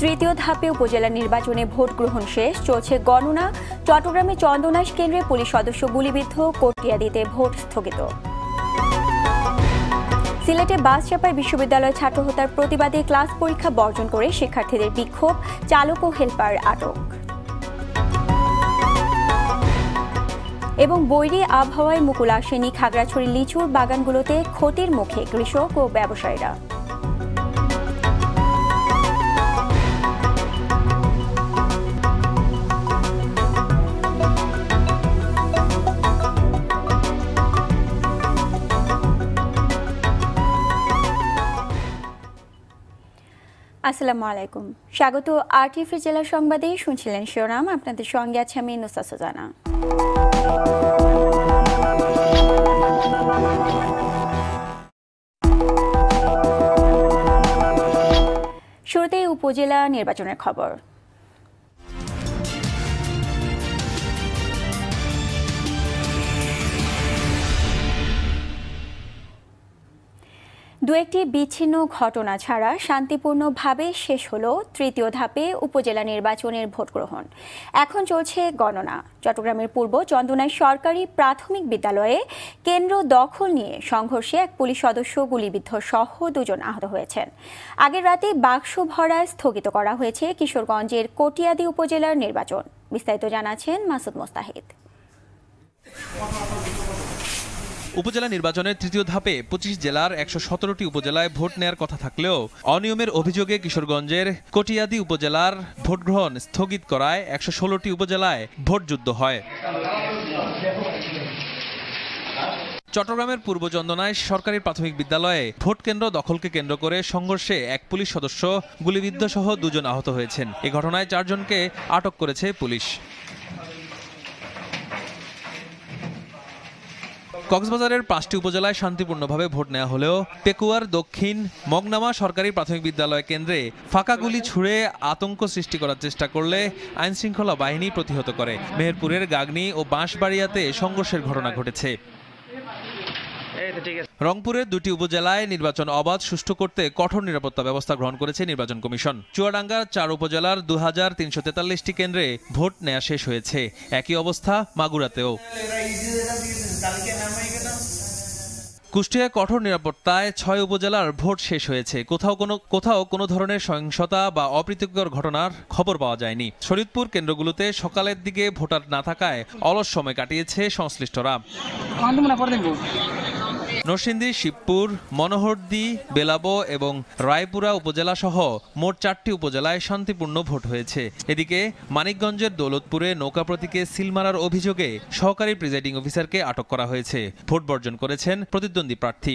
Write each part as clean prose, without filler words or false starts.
তৃতীয় ধাপে উপজেলা নির্বাচনে ভোট গ্রহণ শেষ, চলছে গণনা। চট্টগ্রামে চন্দনাইশ কেন্দ্রে পুলিশ সদস্য গুলিবিদ্ধ, কটিয়াদীতে ভোট স্থগিত। সিলেটে বাস চাপায় বিশ্ববিদ্যালয় ছাত্র হত্যার প্রতিবাদে ক্লাস পরীক্ষা বর্জন করে শিক্ষার্থীদের বিক্ষোভ, চালক ও হেলপার আটক। এবং বৈরী আবহাওয়ায় মুকুল আসেনি খাগড়াছড়ি লিচুর বাগানগুলোতে, ক্ষতির মুখে কৃষক ও ব্যবসায়ীরা। আসসালামু আলাইকুম, স্বাগত আরটিভি জেলা সংবাদে। শুনছিলেন শিরোনাম, আপনাদের সঙ্গে আছে আমি নুসরাত সুজানা। শুরুতে উপজেলা নির্বাচনের খবর। দু একটি বিচ্ছিন্ন ঘটনা ছাড়া শান্তিপূর্ণভাবে শেষ হলো তৃতীয় ধাপে উপজেলা নির্বাচনের ভোট গ্রহণ। এখন চলছে গণনা। চট্টগ্রামের পূর্ব চন্দনাইশ সরকারি প্রাথমিক বিদ্যালয়ে কেন্দ্র দখল নিয়ে সংঘর্ষে এক পুলিশ সদস্য গুলিবিদ্ধ সহ দুজন আহত হয়েছেন। আগের রাতে বাক্স ভরায় স্থগিত করা হয়েছে কিশোরগঞ্জের কটিয়াদী উপজেলার নির্বাচন। বিস্তারিত জানাচ্ছেন মাসুদ মোস্তাহিদ। উপজেলা নির্বাচনের তৃতীয় ধাপে ২৫ জেলার ১১৭টি উপজেলায় ভোট নেয়ার কথা থাকলেও অনিয়মের অভিযোগে কিশোরগঞ্জের কটিয়াদী উপজেলার ভোট গ্রহণ স্থগিত করায় ১১৬টি উপজেলায় ভোটযুদ্ধ হয়। চট্টগ্রামের পূর্ব চন্দনাইশ সরকারি প্রাথমিক বিদ্যালয়ে ভোট কেন্দ্র দখলকে কেন্দ্র করে সংঘর্ষে এক পুলিশ সদস্য গুলিবিদ্ধ সহ দুজন আহত হয়েছেন। এ ঘটনায় ৪ জনকে আটক করেছে পুলিশ। কক্সবাজারের ৫টি উপজেলায় শান্তিপূর্ণভাবে ভোট নেওয়া হলেও পেকুয়ার দক্ষিণ মগনামা সরকারি প্রাথমিক বিদ্যালয় কেন্দ্রে ফাঁকা গুলি ছুড়ে আতঙ্ক সৃষ্টি করার চেষ্টা করলে আইনশৃঙ্খলা বাহিনী প্রতিহত করে। মেহেরপুরের গাগনী ও বাঁশবাড়িয়াতে সংঘর্ষের ঘটনা ঘটেছে। রংপুরের ২টি উপজেলায় নির্বাচন অবাধ সুষ্ঠু করতে কঠোর নিরাপত্তা ব্যবস্থা গ্রহণ করেছে নির্বাচন কমিশন। চুয়াডাঙ্গার ৪ উপজেলার ২,৩৪৩টি কেন্দ্রে ভোট নেওয়া শেষ হয়েছে। একই অবস্থা মাগুরাতেও। কুষ্টিয়ায় কঠোর নিরাপত্তায় ৬ উপজেলার ভোট শেষ হয়েছে। কোথাও কোনো ধরনের সহিংসতা বা অপ্রীতিকর ঘটনার খবর পাওয়া যায়নি। শরীয়তপুর কেন্দ্রগুলোতে সকালের দিকে ভোটার না থাকায় অলস সময় কাটিয়েছে সংশ্লিষ্টরা। নরসিংদী, শিবপুর, মনোহরদী, বেলাবো এবং রায়পুরা উপজেলা সহ মোট ৪টি উপজেলায় শান্তিপূর্ণ ভোট হয়েছে। এদিকে মানিকগঞ্জের দৌলতপুরে নৌকা প্রতীকে সিল মারার অভিযোগে সহকারী প্রিজাইডিং অফিসারকে আটক করা হয়েছে। ভোট বর্জন করেছেন প্রতিদ্বন্দ্বী প্রার্থী।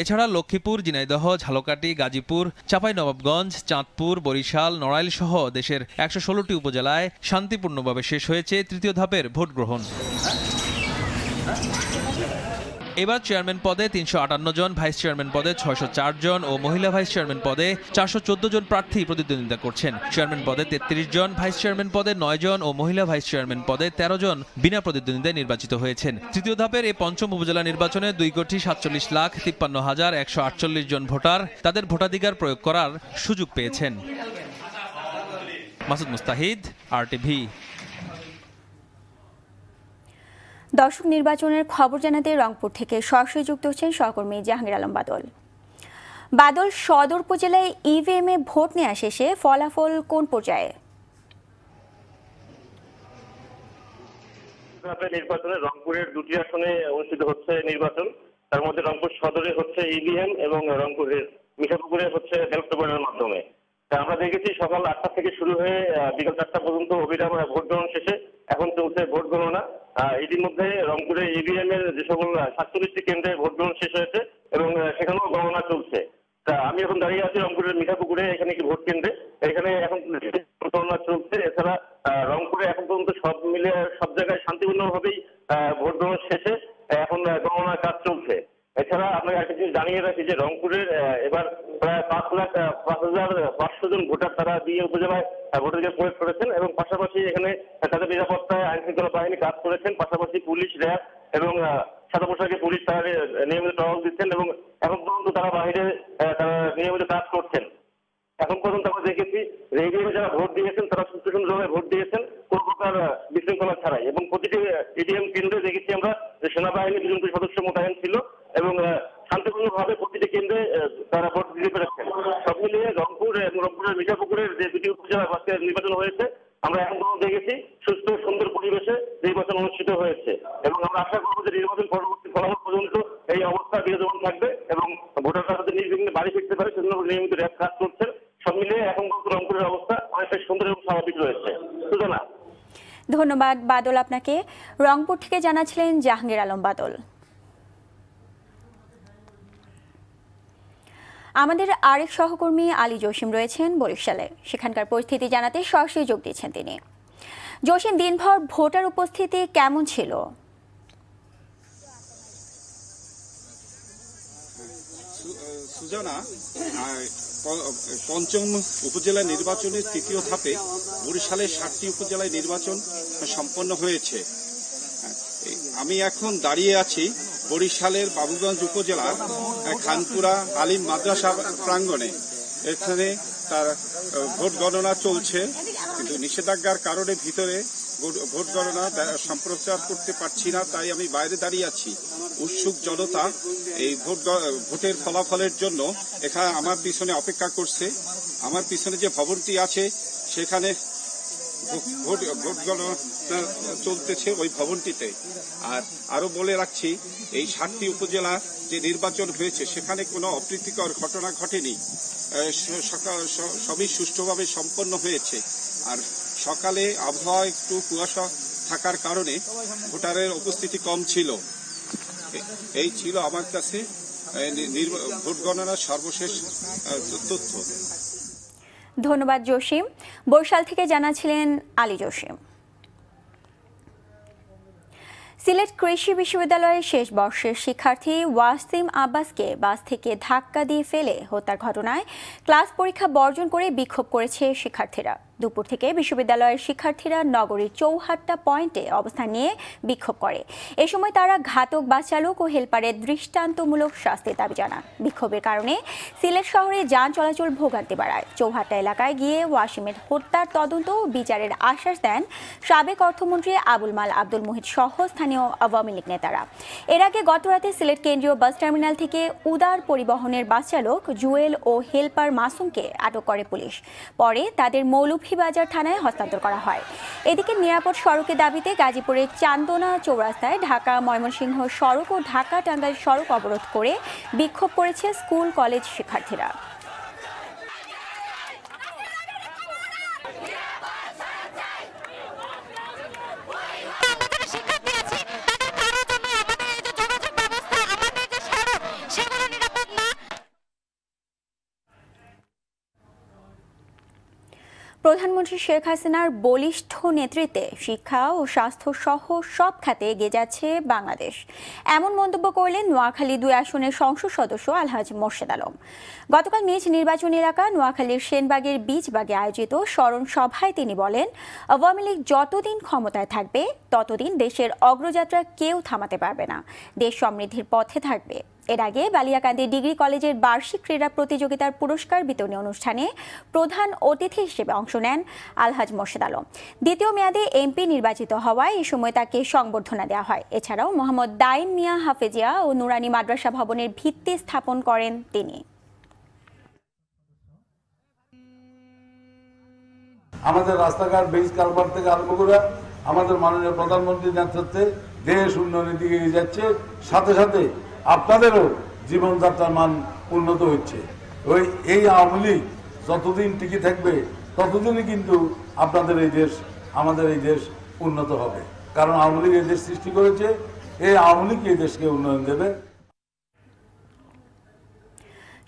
এছাড়া লক্ষ্মীপুর, ঝিনাইদহ, ঝালকাঠি, গাজীপুর, চাঁপাইনবাবগঞ্জ, চাঁদপুর, বরিশাল, নড়াইল সহ দেশের ১১৬টি উপজেলায় শান্তিপূর্ণভাবে শেষ হয়েছে তৃতীয় ধাপের ভোট গ্রহণ। এবার চেয়ারম্যান পদে ৩৫৮ জন, ভাইস চেয়ারম্যান পদে ৬০৪ জন ও মহিলা ভাইস চেয়ারম্যান পদে ৪১৪ জন প্রার্থী প্রতিদ্বন্দ্বিতা করছেন। চেয়ারম্যান পদে ৩৩ জন, ভাইস চেয়ারম্যান পদে ৯ জন ও মহিলা ভাইস চেয়ারম্যান পদে ১৩ জন বিনা প্রতিদ্বন্দ্বিতায় নির্বাচিত হয়েছেন। তৃতীয় ধাপের এই পঞ্চম উপজেলা নির্বাচনে ২,৪৭,৫৩,১৪৮ জন ভোটার তাদের ভোটাধিকার প্রয়োগ করার সুযোগ পেয়েছেন। মাসুদ মুস্তাহিদ, আরটিভি। দর্শক, নির্বাচনের খবর জানাতে রংপুর থেকে সরাসরি যুক্ত হচ্ছেন সহকর্মী জাহাঙ্গীর আলম বাদল। বাদল, সদর উপজেলায় ইভিএম এ ভোট নেওয়া শেষে ফলাফল কোন পর্যায়ে? নির্বাচনে রংপুরের ২টি আসনে অনুষ্ঠিত হচ্ছে নির্বাচন। তার মধ্যে রংপুর সদরে হচ্ছে ইভিএম এবং রংপুরের মিঠাপুকুরে হচ্ছে ব্যালট পেপারের মাধ্যমে। আমরা দেখেছি সকাল ৮টা থেকে শুরু হয়ে বিকাল ৪টা পর্যন্ত অবিরাম ভোট গ্রহণ শেষে এখন চলছে ভোট গণনা। ইতিমধ্যে রংপুরে ইভিএম এর যে সকল ৪৭টি কেন্দ্রে ভোট গ্রহণ শেষ হয়েছে এবং সেখানেও গণনা চলছে। তা আমি এখন দাঁড়িয়ে আছি রংপুরের মিঠাপুকুরে, এখানে কি ভোট কেন্দ্রে, এখানে এখন গণনা চলছে। এছাড়া রংপুরে এখন পর্যন্ত সব মিলে সব জায়গায় শান্তিপূর্ণভাবেই ভোট গ্রহণ শেষে এখন গণনার কাজ চলছে। এছাড়া আপনাকে একটা জিনিস জানিয়ে রাখি যে রংপুরের এবার প্রায় ৫,৫,৫০০ জন ভোটার তারা দিয়ে উপজেলায় ভোটাধিকার প্রয়োগ করেছেন এবং পাশাপাশি এখানে তাদের নিরাপত্তায় আইন শৃঙ্খলা বাহিনী কাজ করেছেন। পাশাপাশি পুলিশ, র্যাব এবং সাদা পোশাকে পুলিশ তারা নিয়মিত টহল দিচ্ছেন এবং এখন পর্যন্ত তারা বাইরে তারা নিয়মিত কাজ করছেন। এখন পর্যন্ত আমরা দেখেছি রেডিওতে যারা ভোট দিয়েছেন তারা সুন্দরভাবে ভোট দিয়েছেন কোনো প্রকার বিশৃঙ্খলা ছাড়াই, এবং প্রতিটি ইভিএম কেন্দ্রে দেখেছি আমরা যে সেনাবাহিনী 2 জন করে সদস্য মোতায়েন ছিল এবং শান্তিপূর্ণভাবে প্রতিটি কেন্দ্রে তারা ভোট দিতে পেরেছেন। সব মিলিয়ে রংপুর এবং রংপুরের মিঠাপুকুরের যে দুটি উপজেলা আজকে নির্বাচন হয়েছে, আমরা এখন পর্যন্ত দেখেছি সুস্থ সুন্দর পরিবেশে নির্বাচন অনুষ্ঠিত হয়েছে, এবং আমরা আশা করবো যে নির্বাচন পরবর্তী ফলাফল পর্যন্ত এই অবস্থা বিরাজমান থাকবে এবং ভোটাররা যাতে নির্বিঘ্নে বাড়ি ফিরতে পারে সেজন্য নিয়মিত র্যাব কাজ করছেন। সব মিলিয়ে এখন পর্যন্ত রংপুরের অবস্থা অনেকটা সুন্দর এবং স্বাভাবিক রয়েছে। সুজানা, ধন্যবাদ বাদল আপনাকে। রংপুর থেকে জানাচ্ছিলেন জাহাঙ্গীর আলম বাদল। আমাদের আরেক সহকর্মী আলী জসিম রয়েছেন বরিশালে, সেখানকার পরিস্থিতি জানাতে সরাসরি যোগ দিয়েছেন তিনি। জসিম, দিনভর ভোটার উপস্থিতি কেমন ছিল? সুজানা, পঞ্চম উপজেলা নির্বাচনের তৃতীয় ধাপে বরিশালের 7টি উপজেলায় নির্বাচন সম্পন্ন হয়েছে। আমি এখন দাঁড়িয়ে আছি বরিশালের বাবুগঞ্জ উপজেলার খানপুরা আলিম মাদ্রাসা প্রাঙ্গণে। এখানে তার ভোট গণনা চলছে, কিন্তু নিষেধাজ্ঞার কারণে ভিতরে ভোট গণনা সম্প্রচার করতে পারছি না, তাই আমি বাইরে দাঁড়িয়ে আছি। উৎসুক জনতা এই ভোটের ফলাফলের জন্য এখানে আমার পিছনে অপেক্ষা করছে। আমার পিছনে যে ভবনটি আছে সেখানে ভোট গণনা চলতেছে ওই ভবনটিতে। আর আরো বলে রাখছি, এই 7টি উপজেলা যে নির্বাচন হয়েছে সেখানে কোনো অপ্রীতিকর ঘটনা ঘটেনি, সবই সুষ্ঠুভাবে সম্পন্ন হয়েছে। আর সকালে আবহাওয়া একটু কুয়াশা থাকার কারণে ভোটারের উপস্থিতি কম ছিল। এই ছিল আমার কাছে ভোট গণনার সর্বশেষ তথ্য। ধন্যবাদ জসিম। বরিশাল থেকে জানাচ্ছিলেন আলী জসিম। সিলেট কৃষি বিশ্ববিদ্যালয়ের শেষ বর্ষের শিক্ষার্থী ওয়াসিম আব্বাসকে বাস থেকে ধাক্কা দিয়ে ফেলে হত্যার ঘটনায় ক্লাস পরীক্ষা বর্জন করে বিক্ষোভ করেছে শিক্ষার্থীরা। দুপুর থেকে বিশ্ববিদ্যালয়ের শিক্ষার্থীরা নগরীর চৌহাট্টা পয়েন্টে অবস্থান নিয়ে বিক্ষোভ করে। এ সময় তারা ঘাতক বাস চালক ও হেলপারের দৃষ্টান্তমূলক শাস্তির দাবি জানান। বিক্ষোভের কারণে সিলেট শহরে যান চলাচল ভোগান্তি বাড়ায়। চৌহাট্টা এলাকায় গিয়ে ওয়াসিমের হত্যার তদন্ত ও বিচারের আশ্বাস দেন সাবেক অর্থমন্ত্রী আবুল মাল আব্দুল মুহিত সহ স্থানীয় আওয়ামী লীগ নেতারা। এর আগে গতরাতে সিলেট কেন্দ্রীয় বাস টার্মিনাল থেকে উদার পরিবহনের বাস চালক জুয়েল ও হেলপার মাসুমকে আটক করে পুলিশ। পরে তাদের মৌলভীবাজার থানায় হস্তান্তর করা হয়। এদিকে নিরাপদ সড়কের দাবিতে গাজীপুরের চান্দনা চৌরাস্তায় ঢাকা ময়মনসিংহ সড়ক ও ঢাকা টাঙ্গাইল সড়ক অবরোধ করে বিক্ষোভ করেছে স্কুল কলেজ শিক্ষার্থীরা। প্রধানমন্ত্রী শেখ হাসিনার বলিষ্ঠ নেতৃত্বে শিক্ষা ও স্বাস্থ্য সহ সব খাতে এগিয়ে যাচ্ছে বাংলাদেশ, এমন মন্তব্য করলেন নোয়াখালী 2 আসনের সংসদ সদস্য আলহাজ মোর্শেদ আলম। গতকাল নিজ নির্বাচনী এলাকা নোয়াখালীর সেনবাগের বীজবাগে আয়োজিত স্মরণ সভায় তিনি বলেন, আওয়ামী লীগ যতদিন ক্ষমতায় থাকবে ততদিন দেশের অগ্রযাত্রা কেউ থামাতে পারবে না, দেশ সমৃদ্ধির পথে থাকবে। এর আগে বালিয়াকান্দি ডিগ্রি কলেজের বার্ষিক ক্রীড়া প্রতিযোগিতার পুরস্কার বিতরণী অনুষ্ঠানে প্রধান অতিথি হিসেবে অংশ নেন আলহাজ মোর্শেদ আলম। দ্বিতীয় মেয়াদে এমপি নির্বাচিত হওয়ায় এ সময় তাকে সংবর্ধনা দেওয়া হয়। এছাড়াও মোহাম্মদ দাইন মিয়া হাফেজিয়া ও নুরানি মাদ্রাসা ভবনের ভিত্তি স্থাপন করেন তিনি। আমাদের রাস্তাঘাট বেঞ্চ কালভার থেকে আরম্ভ করে আমাদের মাননীয় প্রধানমন্ত্রীর নেতৃত্বে দেশ উন্নয়নের দিকে এগিয়ে যাচ্ছে, সাথে সাথে আপনাদেরও জীবনযাত্রার মান উন্নত হচ্ছে। এই আওয়ামী লীগ যতদিন টিকে থাকবে ততদিনই কিন্তু আপনাদের এই দেশ, আমাদের এই দেশ উন্নত হবে, কারণ আওয়ামী লীগ এই দেশ সৃষ্টি করেছে, এই আওয়ামী লীগ এই দেশকে উন্নয়ন দেবে।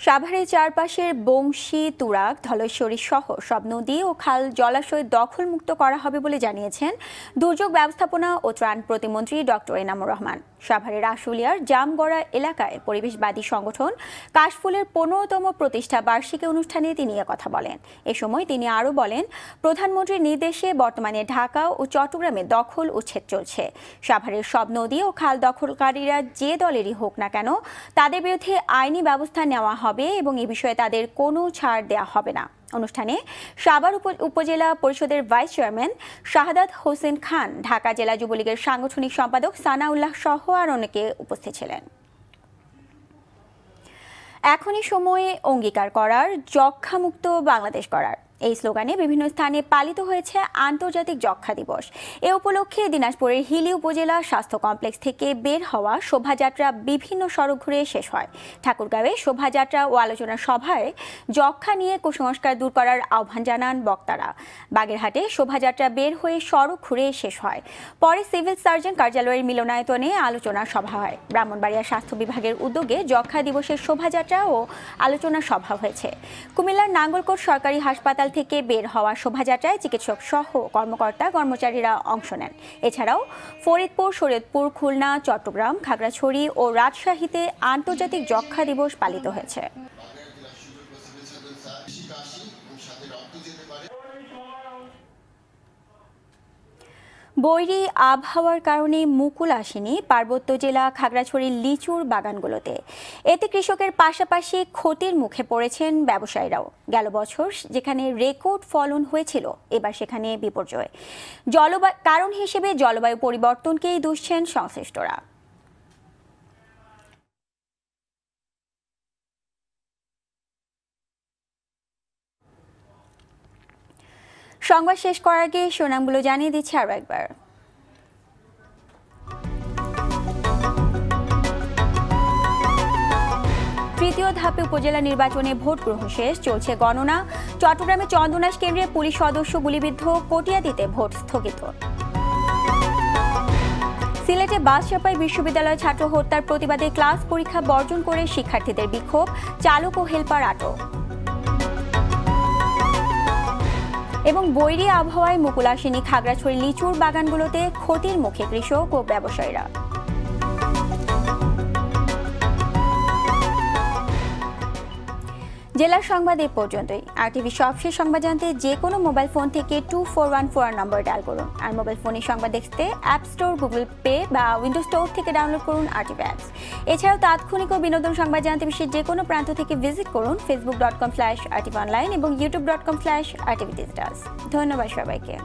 সাভারের চারপাশের বংশী, তুরাগ, ধলেশ্বরী সহ সব নদী ও খাল জলাশয় দখলমুক্ত করা হবে বলে জানিয়েছেন দুর্যোগ ব্যবস্থাপনা ও ত্রাণ প্রতিমন্ত্রী ডক্টর এনামুর রহমান। সাভারের আশুলিয়ার জামগড়া এলাকায় পরিবেশবাদী সংগঠন কাশফুলের 15তম প্রতিষ্ঠা বার্ষিকী অনুষ্ঠানে তিনি কথা বলেন। এ সময় তিনি আরও বলেন, প্রধানমন্ত্রীর নির্দেশে বর্তমানে ঢাকা ও চট্টগ্রামে দখল উচ্ছেদ চলছে। সাভারের সব নদী ও খাল দখলকারীরা যে দলেরই হোক না কেন, তাদের বিরুদ্ধে আইনি ব্যবস্থা নেওয়া হবে এবং এ বিষয়ে তাদের কোনো ছাড় দেওয়া হবে না। অনুষ্ঠানে সাভার উপজেলা পরিষদের ভাইস চেয়ারম্যান শাহাদাত হোসেন খান, ঢাকা জেলা যুবলীগের সাংগঠনিক সম্পাদক সানাউল্লাহ সহ আর অনেকে উপস্থিত ছিলেন। এখনই সময়ে অঙ্গীকার করার, যক্ষ্মামুক্ত বাংলাদেশ করার এই স্লোগানে বিভিন্ন স্থানে পালিত হয়েছে আন্তর্জাতিক যক্ষ্মা দিবস। এ উপলক্ষে দিনাজপুরের হিলি উপজেলা স্বাস্থ্য কমপ্লেক্স থেকে বের হওয়া শোভাযাত্রা বিভিন্ন সড়ক ঘুরে শেষ হয়। ঠাকুরগাঁওয়ে শোভাযাত্রা ও আলোচনা সভায় যক্ষ্মা নিয়ে কুসংস্কার দূর করার আহ্বান জানান বক্তারা। বাগেরহাটে শোভাযাত্রা বের হয়ে সড়ক ঘুরে শেষ হয়। পরে সিভিল সার্জন কার্যালয়ের মিলনায়তনে আলোচনা সভা হয়। ব্রাহ্মণবাড়িয়া স্বাস্থ্য বিভাগের উদ্যোগে যক্ষ্মা দিবসের শোভাযাত্রা ও আলোচনা সভা হয়েছে। কুমিল্লার নাঙ্গলকোট সরকারি হাসপাতাল থেকে বের হওয়া শোভাযাত্রায় চিকিৎসক সহ কর্মকর্তা কর্মচারীরা অংশ নেন। এছাড়াও ফরিদপুর, শরীয়তপুর, খুলনা, চট্টগ্রাম, খাগড়াছড়ি ও রাজশাহীতে আন্তর্জাতিক যক্ষ্মা দিবস পালিত হয়েছে। বৈরী আবহাওয়ার কারণে মুকুল আসেনি পার্বত্য জেলা খাগড়াছড়ির লিচুর বাগানগুলোতে। এতে কৃষকের পাশাপাশি ক্ষতির মুখে পড়েছেন ব্যবসায়ীরাও। গেল বছর যেখানে রেকর্ড ফলন হয়েছিল, এবার সেখানে বিপর্যয়। কারণ হিসেবে জলবায়ু পরিবর্তনকেই দুষছেন সংশ্লিষ্টরা। সংবাদ শেষ করার আগে শিরোনামগুলো জানিয়ে দিচ্ছি আরও একবার। তৃতীয় ধাপে উপজেলা নির্বাচনে ভোট গ্রহণ শেষ, চলছে গণনা। চট্টগ্রামে চন্দনাশ কেন্দ্রে পুলিশ সদস্য গুলিবিদ্ধ, কটিয়াদীতে ভোট স্থগিত। সিলেটে বাস চাপায় বিশ্ববিদ্যালয় ছাত্র হত্যার প্রতিবাদে ক্লাস পরীক্ষা বর্জন করে শিক্ষার্থীদের বিক্ষোভ, চালক ও হেলপার আটক। এবং বৈরী আবহাওয়ায় মুকুল আসেনি খাগড়াছড়ি লিচুর বাগানগুলোতে, ক্ষতির মুখে কৃষক ও ব্যবসায়ীরা। জেলার সংবাদ এ পর্যন্তই। RTV সবশেষ সংবাদ জানতে যে কোনো মোবাইল ফোন থেকে 2414 নম্বর ডায়াল করুন। আর মোবাইল ফোনে সংবাদ দেখতে অ্যাপ স্টোর, গুগল পে বা উইন্ডোজ স্টোর থেকে ডাউনলোড করুন RTV অ্যাপস। এছাড়াও তাৎক্ষণিক ও বিনোদন সংবাদ জানতে বিশ্বের যে কোনো প্রান্ত থেকে ভিজিট করুন facebook.com/rtv online এবং youtube.com/rtvdigitals। ধন্যবাদ সবাইকে।